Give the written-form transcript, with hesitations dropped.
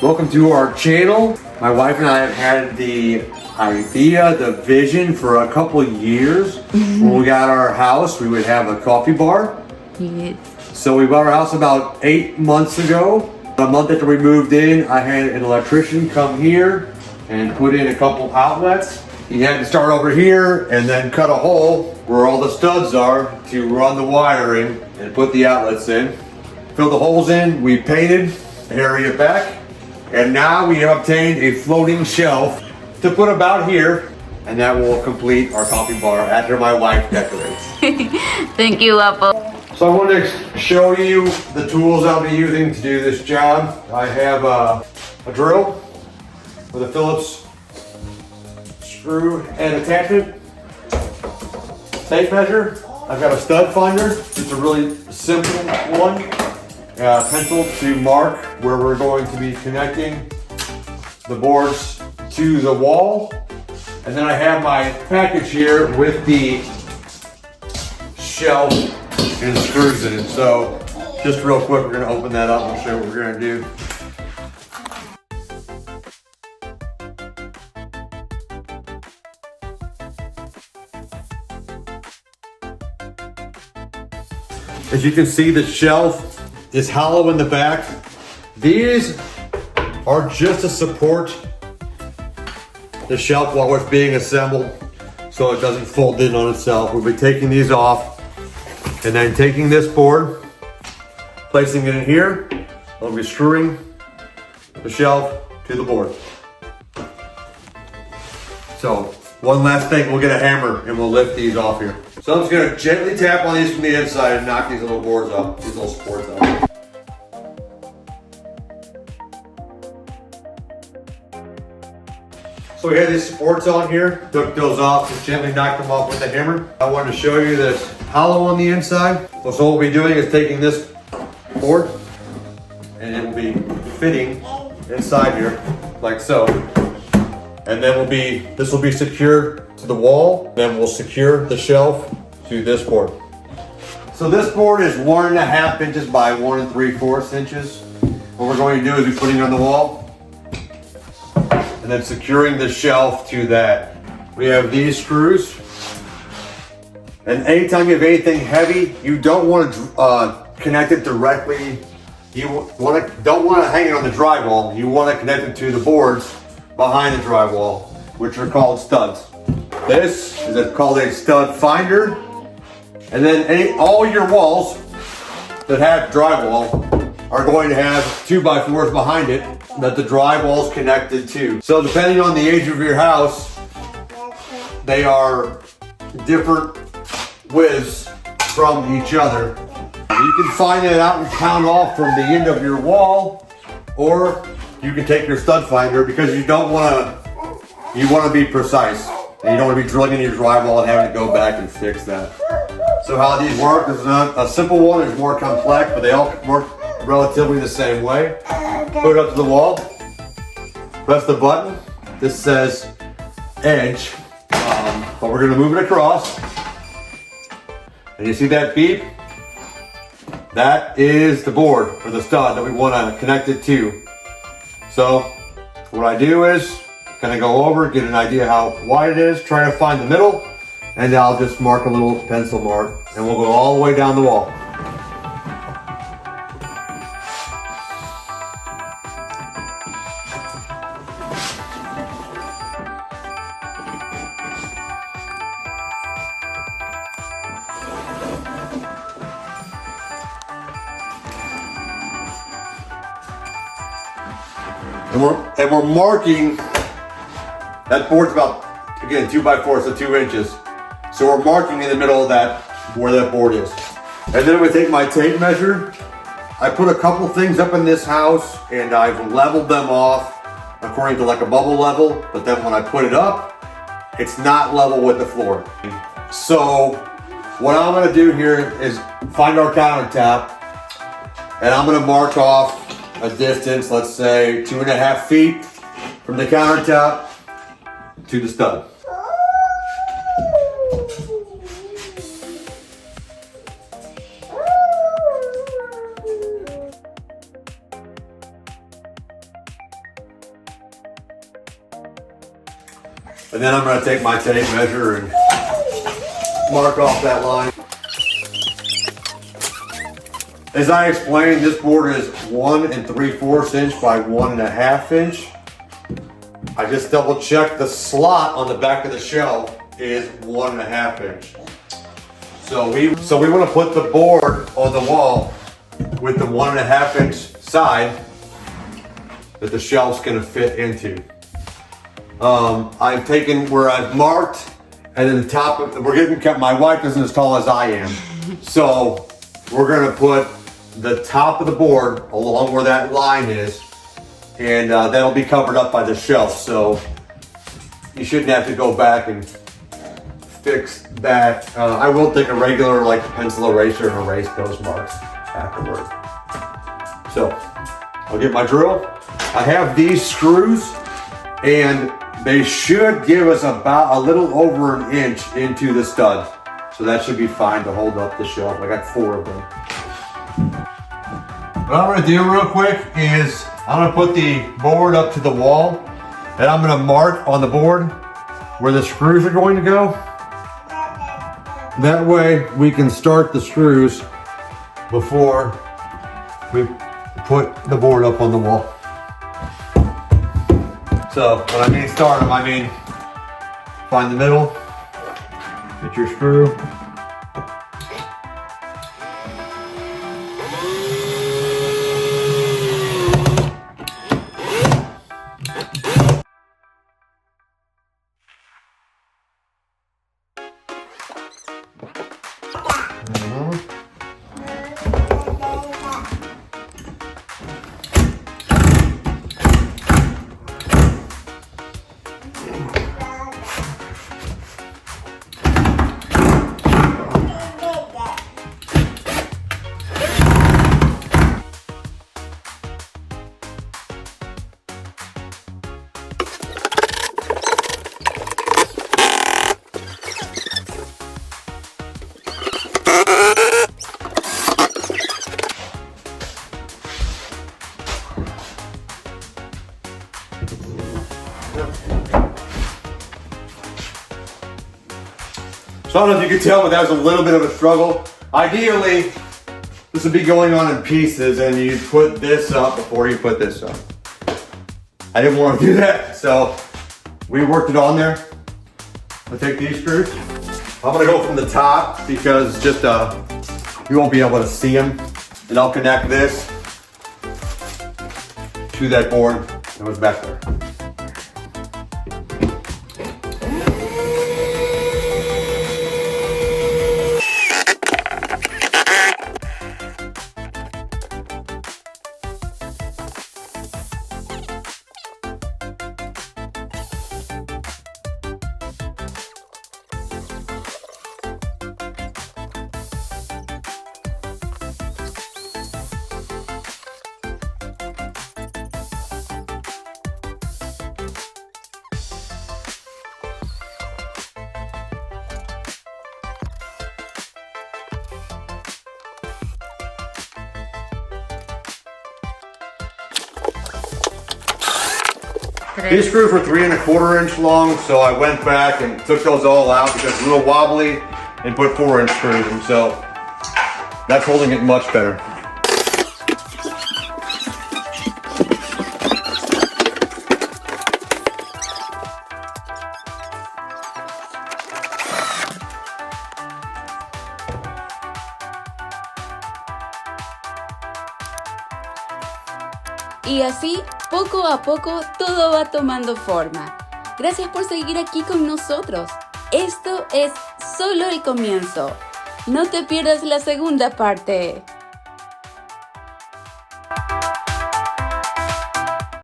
Welcome to our channel. My wife and I have had the idea, the vision for a couple of years. When we got our house, we would have a coffee bar. Yes. So we bought our house about 8 months ago. A month after we moved in, I had an electrician come here and put in a couple outlets. He had to start over here and then cut a hole where all the studs are to run the wiring and put the outlets in. Fill the holes in, we painted the area back, and now we have obtained a floating shelf to put about here, and that will complete our coffee bar after my wife decorates. Thank you, Apple. So I want to show you the tools I'll be using to do this job. I have a drill with a Phillips screw and attachment, tape measure. I've got a stud finder, just a really simple one. Pencil to mark where we're going to be connecting the boards to the wall. And then I have my package here with the shelf and screws in it. So just real quick, we're gonna open that up and show what we're gonna do. As you can see, the shelf is hollow in the back. These are just to support the shelf while it's being assembled so it doesn't fold in on itself. We'll be taking these off and then taking this board, placing it in here. We'll be screwing the shelf to the board. So one last thing, we'll get a hammer and we'll lift these off here. So I'm just gonna gently tap on these from the inside and knock these little boards up, these little supports out. So we had these supports on here, took those off, just gently knocked them off with a hammer. I wanted to show you this hollow on the inside. So what we'll be doing is taking this board and it will be fitting inside here, like so. And then this will be secured to the wall. Then we'll secure the shelf to this board. So this board is 1.5 inches by 1 3/4 inches. What we're going to do is be putting it on the wall and then securing the shelf to that. We have these screws. And anytime you have anything heavy, you don't want to connect it directly. You don't want to hang it on the drywall. You want to connect it to the boards behind the drywall, which are called studs. This is called a stud finder. And then all your walls that have drywall are going to have 2x4s behind it that the drywall is connected to. So depending on the age of your house, they are different widths from each other. You can find it out and count off from the end of your wall, or you can take your stud finder because you want to be precise. And you don't want to be drilling in your drywall and having to go back and fix that. So how these work is not a simple one, it's more complex, but they all work relatively the same way. Put it up to the wall, press the button. This says edge, but we're going to move it across. And you see that beep? That is the board or the stud that we want to connect it to. So what I do is kind of go over, get an idea how wide it is, try to find the middle, and I'll just mark a little pencil mark, and we'll go all the way down the wall. And we're marking, that board's about, again, 2x4, so 2 inches. So we're marking in the middle of that, where that board is. And then I'm gonna take my tape measure. I put a couple things up in this house and I've leveled them off according to like a bubble level, but then when I put it up, it's not level with the floor. So what I'm gonna do here is find our countertop, and I'm gonna mark off a distance, let's say 2.5 feet from the countertop to the stud. And then I'm going to take my tape measure and mark off that line. As I explained, this board is 1 3/4 inch by 1.5 inch. I just double checked the slot on the back of the shelf is 1.5 inch. So we want to put the board on the wall with the 1.5 inch side that the shelf's going to fit into. I've taken where I've marked, and then the top of, my wife isn't as tall as I am. So we're going to put the top of the board along where that line is, and that'll be covered up by the shelf. So you shouldn't have to go back and fix that. I will take a regular pencil eraser and erase those marks afterward. So I'll get my drill. I have these screws, and they should give us about a little over 1 inch into the stud. So that should be fine to hold up the shelf. I got 4 of them. What I'm gonna do real quick is I'm gonna put the board up to the wall, and I'm gonna mark on the board where the screws are going to go. That way we can start the screws before we put the board up on the wall. So when I mean start them, I mean find the middle, get your screw. So I don't know if you could tell, but that was a little bit of a struggle. Ideally, this would be going on in pieces, and you put this up before you put this up. I didn't want to do that, so we worked it on there. I'll take these screws. I'm gonna go from the top because just you won't be able to see them. And I'll connect this to that board that was back there. These screws were 3 1/4 inch long, so I went back and took those all out because it's a little wobbly and put 4 inch screws in, so that's holding it much better. Y así, poco a poco, todo va tomando forma. Gracias por seguir aquí con nosotros. Esto es solo el comienzo. No te pierdas la segunda parte.